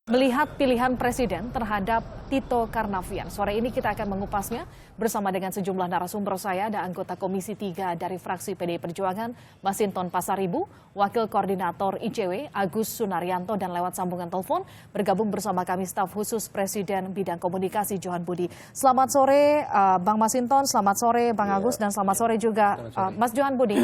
Melihat pilihan Presiden terhadap Tito Karnavian, sore ini kita akan mengupasnya bersama dengan sejumlah narasumber. Saya ada anggota Komisi 3 dari fraksi PDI Perjuangan, Masinton Pasaribu, Wakil Koordinator ICW, Agus Sunaryanto, dan lewat sambungan telepon bergabung bersama kami staf khusus Presiden Bidang Komunikasi Johan Budi. Selamat sore Bang Masinton, selamat sore Bang Agus, dan selamat sore juga Mas Johan Budi.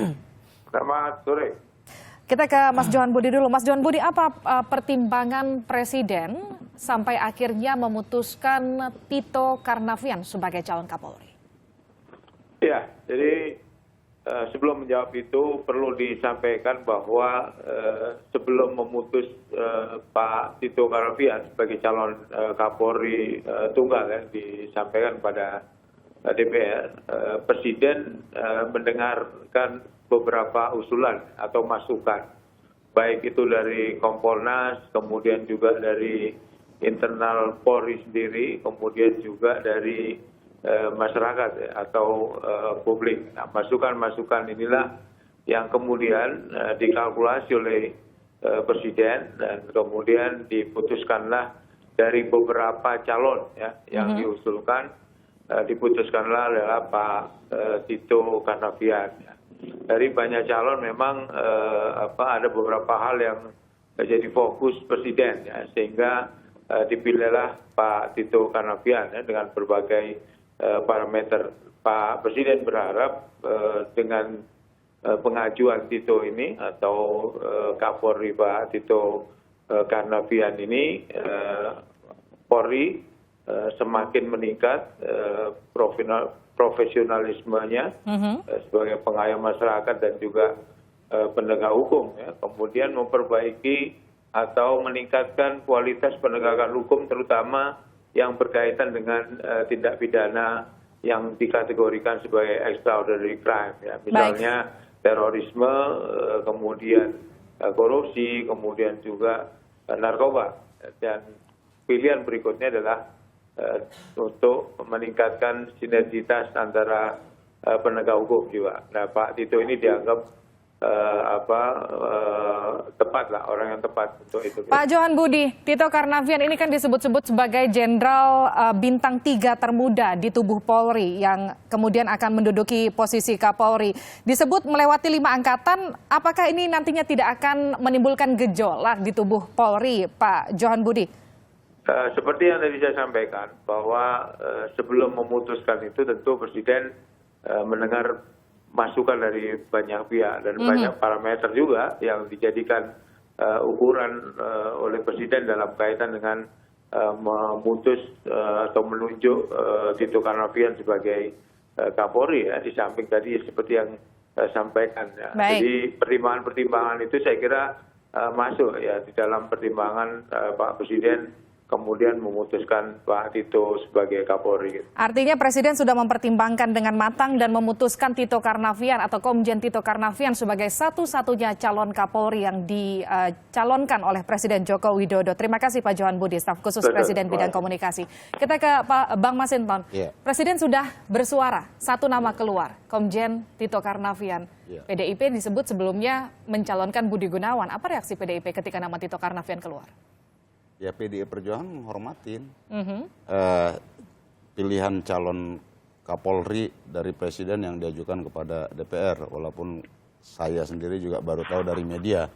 Selamat sore. Kita ke Mas Johan Budi dulu. Mas Johan Budi, apa pertimbangan Presiden sampai akhirnya memutuskan Tito Karnavian sebagai calon Kapolri? Ya, jadi sebelum menjawab itu perlu disampaikan bahwa sebelum memutus Pak Tito Karnavian sebagai calon Kapolri tunggal yang disampaikan pada DPR, Presiden mendengarkan beberapa usulan atau masukan, baik itu dari Kompolnas, kemudian juga dari internal Polri sendiri, kemudian juga dari masyarakat atau publik. Nah, masukan-masukan inilah yang kemudian dikalkulasi oleh Presiden dan kemudian diputuskanlah dari beberapa calon yang diusulkan, diputuskanlah adalah Pak Tito Karnavian. Dari banyak calon memang ada beberapa hal yang jadi fokus Presiden, sehingga dipilihlah Pak Tito Karnavian dengan berbagai parameter. Pak Presiden berharap dengan pengajuan Tito ini atau Kapolri Pak Tito Karnavian ini, Polri semakin meningkat profesionalismenya sebagai pengayom masyarakat dan juga penegak hukum, kemudian memperbaiki atau meningkatkan kualitas penegakan hukum, terutama yang berkaitan dengan tindak pidana yang dikategorikan sebagai extraordinary crime, misalnya terorisme, kemudian korupsi, kemudian juga narkoba. Dan pilihan berikutnya adalah untuk meningkatkan sinergitas antara penegak hukum juga. Nah, Pak Tito ini dianggap tepat lah, orang yang tepat untuk itu. Pak Johan Budi, Tito Karnavian ini kan disebut-sebut sebagai jenderal bintang 3 termuda di tubuh Polri yang kemudian akan menduduki posisi Kapolri. Disebut melewati 5 angkatan, apakah ini nantinya tidak akan menimbulkan gejolak di tubuh Polri, Pak Johan Budi? Seperti yang tadi saya sampaikan, bahwa sebelum memutuskan itu tentu Presiden mendengar masukan dari banyak pihak dan banyak parameter juga yang dijadikan ukuran oleh Presiden dalam kaitan dengan memutus atau menunjuk Tito Karnavian sebagai Kapolri, di samping tadi seperti yang saya sampaikan. Jadi pertimbangan-pertimbangan itu saya kira masuk di dalam pertimbangan Pak Presiden kemudian memutuskan Pak Tito sebagai Kapolri. Artinya Presiden sudah mempertimbangkan dengan matang dan memutuskan Tito Karnavian atau Komjen Tito Karnavian sebagai satu-satunya calon Kapolri yang dicalonkan oleh Presiden Joko Widodo. Terima kasih Pak Johan Budi, staf khusus Presiden Bidang Komunikasi. Kita ke Bang Masinton. Presiden sudah bersuara, satu nama keluar, Komjen Tito Karnavian. PDIP disebut sebelumnya mencalonkan Budi Gunawan. Apa reaksi PDIP ketika nama Tito Karnavian keluar? Ya, PDI Perjuangan menghormatin pilihan calon Kapolri dari Presiden yang diajukan kepada DPR, walaupun saya sendiri juga baru tahu dari media.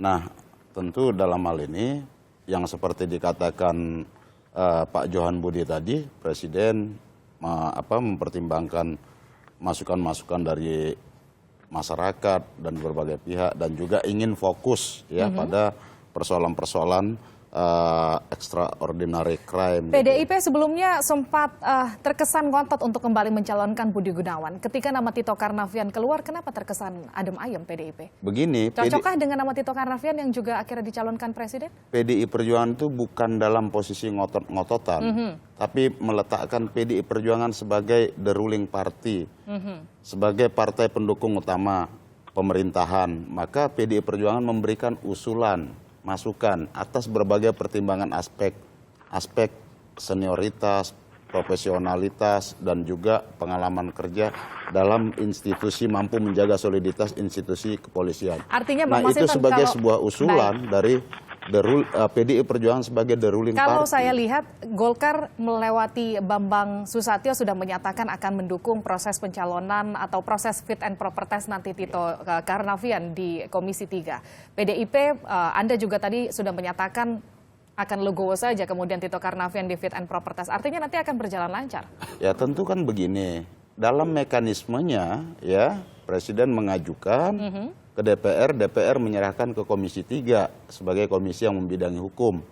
Nah, tentu dalam hal ini yang seperti dikatakan Pak Johan Budi tadi, Presiden mempertimbangkan masukan-masukan dari masyarakat dan berbagai pihak dan juga ingin fokus pada persoalan-persoalan extraordinary crime. PDIP sebelumnya sempat terkesan ngotot untuk kembali mencalonkan Budi Gunawan. Ketika nama Tito Karnavian keluar, kenapa terkesan adem ayem PDIP? Begini, cocokkah dengan nama Tito Karnavian yang juga akhirnya dicalonkan Presiden? PDI Perjuangan itu bukan dalam posisi ngotot-ngototan, tapi meletakkan PDI Perjuangan sebagai the ruling party, sebagai partai pendukung utama pemerintahan. Maka PDI Perjuangan memberikan usulan, masukan atas berbagai pertimbangan aspek senioritas, profesionalitas, dan juga pengalaman kerja dalam institusi mampu menjaga soliditas institusi kepolisian. Artinya, nah, itu sebagai sebuah usulan dari PDI Perjuangan sebagai the ruling Kalau party. saya lihat Golkar melewati Bambang Susatyo sudah menyatakan akan mendukung proses pencalonan atau proses fit and proper test nanti Tito Karnavian di Komisi 3. PDIP Anda juga tadi sudah menyatakan akan legowo saja kemudian Tito Karnavian di fit and proper test. Artinya nanti akan berjalan lancar. Ya tentu kan begini, dalam mekanismenya ya Presiden mengajukan ke DPR menyerahkan ke Komisi 3 sebagai komisi yang membidangi hukum.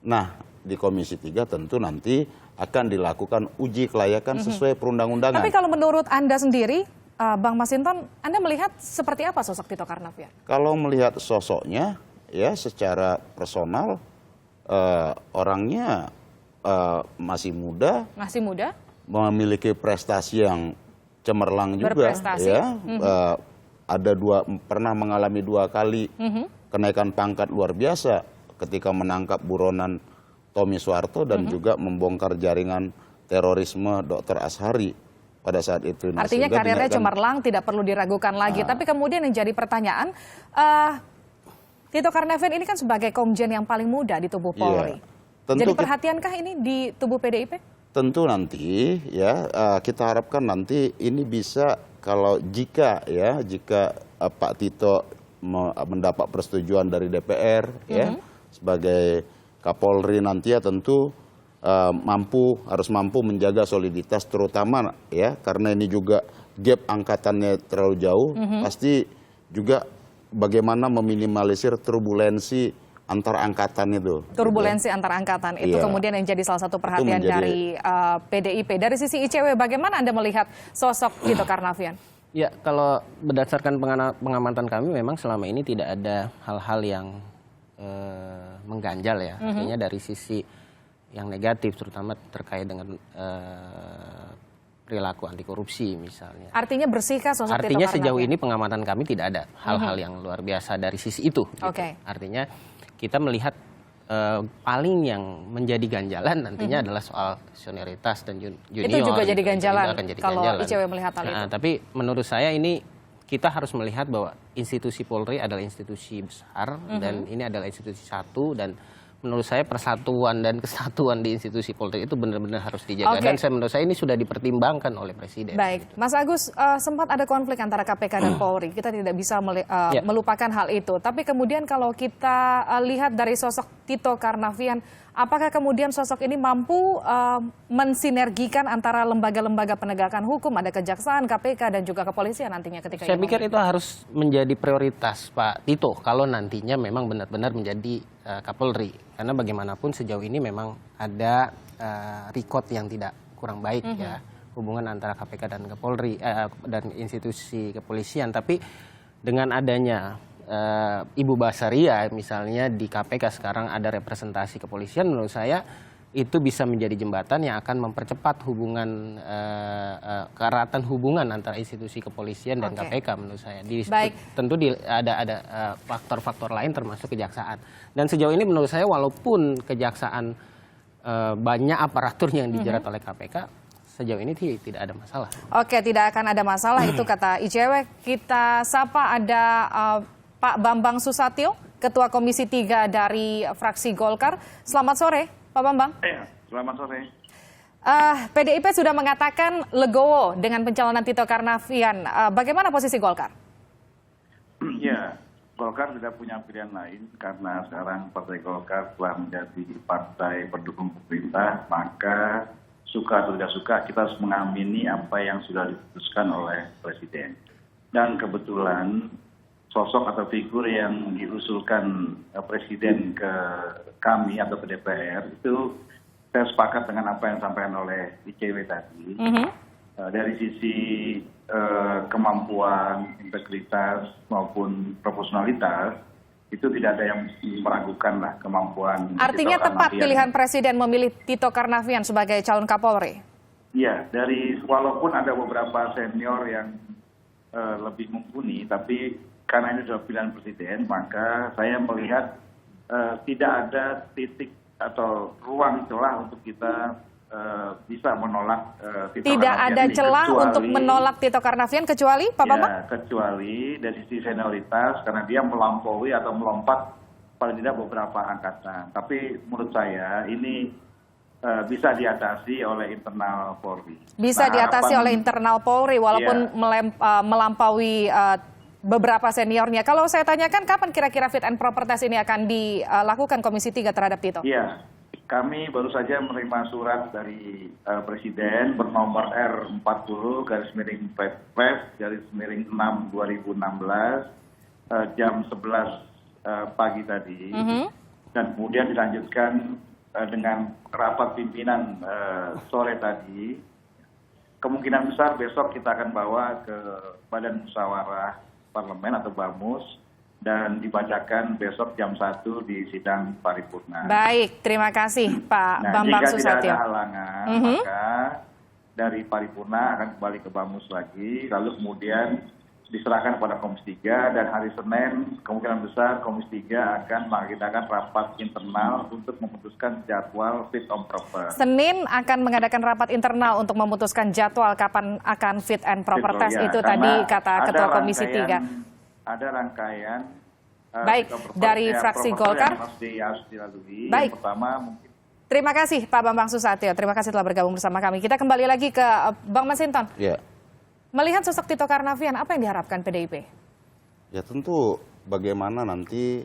Nah, di Komisi 3 tentu nanti akan dilakukan uji kelayakan sesuai perundang-undangan. Tapi kalau menurut Anda sendiri, Bang Masinton, Anda melihat seperti apa sosok Tito Karnavian? Kalau melihat sosoknya, ya secara personal, orangnya masih muda, memiliki prestasi yang cemerlang juga, berprestasi. Ya. Pernah mengalami 2 kali kenaikan pangkat luar biasa ketika menangkap buronan Tommy Soeharto dan juga membongkar jaringan terorisme Dr. Ashari pada saat itu. Artinya karirnya cemerlang, tidak perlu diragukan lagi. Tapi kemudian yang jadi pertanyaan, Tito Karnavian ini kan sebagai komjen yang paling muda di tubuh Polri. Jadi perhatiankah ini di tubuh PDIP? Tentu nanti ya kita harapkan nanti ini bisa jika Pak Tito mendapat persetujuan dari DPR ya sebagai Kapolri nanti ya tentu harus mampu menjaga soliditas terutama ya karena ini juga gap angkatannya terlalu jauh pasti juga bagaimana meminimalisir turbulensi antar angkatan itu. Turbulensi antar angkatan itu kemudian yang jadi salah satu perhatian dari PDIP. Dari sisi ICW, bagaimana Anda melihat sosok Tito Karnavian? Ya, kalau berdasarkan pengamatan kami memang selama ini tidak ada hal-hal yang mengganjal ya. Artinya dari sisi yang negatif terutama terkait dengan perilaku anti korupsi misalnya. Artinya bersihkah sosok Tito Karnavian? Artinya sejauh ini pengamatan kami tidak ada hal-hal yang luar biasa dari sisi itu. Gitu. Artinya kita melihat paling yang menjadi ganjalan nantinya adalah soal senioritas dan junior. Itu juga jadi ganjalan kalau ganjalan. ICW melihat hal itu. Tapi menurut saya ini kita harus melihat bahwa institusi Polri adalah institusi besar dan ini adalah institusi satu dan menurut saya persatuan dan kesatuan di institusi Polri itu benar-benar harus dijaga dan menurut saya ini sudah dipertimbangkan oleh Presiden. Baik, Mas Agus, sempat ada konflik antara KPK dan Polri. Kita tidak bisa melupakan hal itu. Tapi kemudian kalau kita lihat dari sosok Tito Karnavian, apakah kemudian sosok ini mampu mensinergikan antara lembaga-lembaga penegakan hukum, ada kejaksaan, KPK dan juga kepolisian nantinya ketika saya pikir itu harus menjadi prioritas Pak Tito kalau nantinya memang benar-benar menjadi Kapolri. Karena bagaimanapun sejauh ini memang ada record yang tidak kurang baik ya hubungan antara KPK dan Kapolri dan institusi kepolisian. Tapi dengan adanya Ibu Basaria misalnya di KPK sekarang ada representasi kepolisian, menurut saya itu bisa menjadi jembatan yang akan mempercepat hubungan keeratan hubungan antara institusi kepolisian dan KPK menurut saya. Tentu ada faktor-faktor lain termasuk kejaksaan. Dan sejauh ini menurut saya walaupun kejaksaan banyak aparatur yang dijerat oleh KPK, sejauh ini tidak ada masalah. Oke, tidak akan ada masalah itu kata ICW. Kita sapa ada Pak Bambang Susatyo, Ketua Komisi 3 dari fraksi Golkar. Selamat sore, Pak Bambang. Selamat sore. PDIP sudah mengatakan legowo dengan pencalonan Tito Karnavian. Bagaimana posisi Golkar? Ya, Golkar tidak punya pilihan lain karena sekarang Partai Golkar telah menjadi partai pendukung pemerintah, maka suka atau tidak suka kita harus mengamini apa yang sudah diputuskan oleh Presiden. Dan kebetulan sosok atau figur yang diusulkan Presiden ke kami atau ke DPR itu saya sepakat dengan apa yang disampaikan oleh ICW tadi. Dari sisi kemampuan, integritas maupun profesionalitas itu tidak ada yang meragukan lah kemampuan. Artinya tepat pilihan Presiden memilih Tito Karnavian sebagai calon Kapolri? Iya, walaupun ada beberapa senior yang lebih mumpuni, tapi karena ini sudah pilihan Presiden, maka saya melihat tidak ada titik atau ruang celah untuk kita bisa menolak Tito Karnavian. Tidak ada celah untuk menolak Tito Karnavian kecuali, Pak Bambang? Ya, kecuali dari sisi senioritas, karena dia melampaui atau melompat paling tidak beberapa angkatan. Tapi menurut saya ini bisa diatasi oleh internal Polri. Bisa diatasi oleh internal Polri walaupun melampaui beberapa seniornya. Kalau saya tanyakan kapan kira-kira fit and proper test ini akan dilakukan Komisi 3 terhadap Tito? Iya, kami baru saja menerima surat dari Presiden bernomor R40/Pres/6/2016 jam 11 pagi tadi, dan kemudian dilanjutkan dengan rapat pimpinan sore tadi. Kemungkinan besar besok kita akan bawa ke Badan Musyawarah Parlemen atau BAMUS dan dibacakan besok jam 1 di sidang paripurna. Baik, terima kasih Pak Bambang Susatyo. Jika tidak ada halangan, maka dari paripurna akan kembali ke BAMUS lagi, lalu kemudian diserahkan kepada Komisi 3, dan hari Senin kemungkinan besar Komisi 3 akan mengadakan rapat internal untuk memutuskan jadwal fit and proper. Senin akan mengadakan rapat internal untuk memutuskan jadwal kapan akan fit and proper test itu tadi kata Ketua Komisi 3. Ada rangkaian baik dari fraksi Golkar. Harus dilalui. Baik. Yang pertama mungkin. Terima kasih Pak Bambang Susatyo. Terima kasih telah bergabung bersama kami. Kita kembali lagi ke Bang Masinton. Ya. Melihat sosok Tito Karnavian, apa yang diharapkan PDIP? Ya tentu bagaimana nanti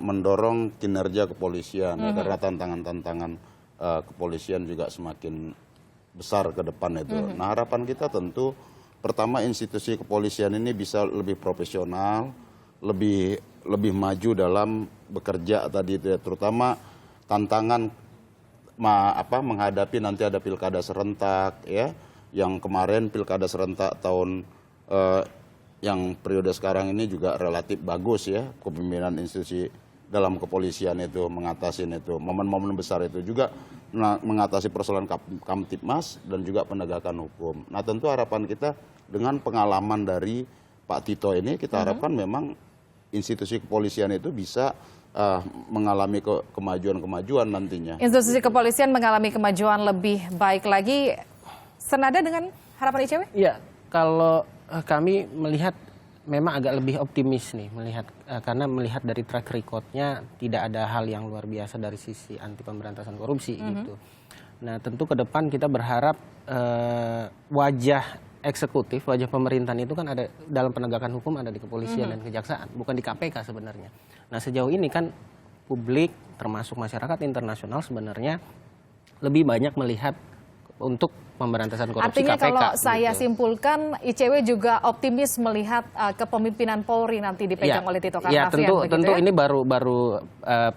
mendorong kinerja kepolisian, ya, karena tantangan-tantangan kepolisian juga semakin besar ke depan itu. Nah, harapan kita tentu pertama institusi kepolisian ini bisa lebih profesional, lebih maju dalam bekerja tadi itu, ya, terutama tantangan menghadapi nanti ada pilkada serentak, ya. Yang kemarin pilkada serentak tahun yang periode sekarang ini juga relatif bagus, ya, kepemimpinan institusi dalam kepolisian itu mengatasi itu momen-momen besar itu juga mengatasi persoalan Kamtibmas dan juga penegakan hukum. Nah, tentu harapan kita dengan pengalaman dari Pak Tito ini kita harapkan memang institusi kepolisian itu bisa mengalami kemajuan-kemajuan nantinya. Institusi kepolisian mengalami kemajuan lebih baik lagi. Senada dengan harapan ICW? Iya, kalau kami melihat memang agak lebih optimis nih karena melihat dari track record-nya tidak ada hal yang luar biasa dari sisi anti pemberantasan korupsi gitu. Nah, tentu ke depan kita berharap wajah eksekutif, wajah pemerintahan itu kan ada dalam penegakan hukum, ada di kepolisian dan kejaksaan, bukan di KPK sebenarnya. Nah, sejauh ini kan publik termasuk masyarakat internasional sebenarnya lebih banyak melihat untuk pemberantasan korupsi. Artinya KPK. kalau saya simpulkan, ICW juga optimis melihat kepemimpinan Polri nanti dipegang oleh Tito Karnavian. Ya, tentu ini baru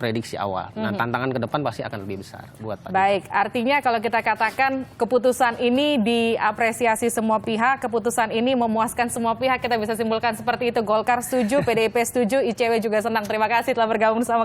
prediksi awal. Nah, tantangan ke depan pasti akan lebih besar buat Pak. Baik, artinya kalau kita katakan keputusan ini diapresiasi semua pihak, keputusan ini memuaskan semua pihak, kita bisa simpulkan seperti itu. Golkar setuju, PDIP setuju, ICW juga senang. Terima kasih telah bergabung bersama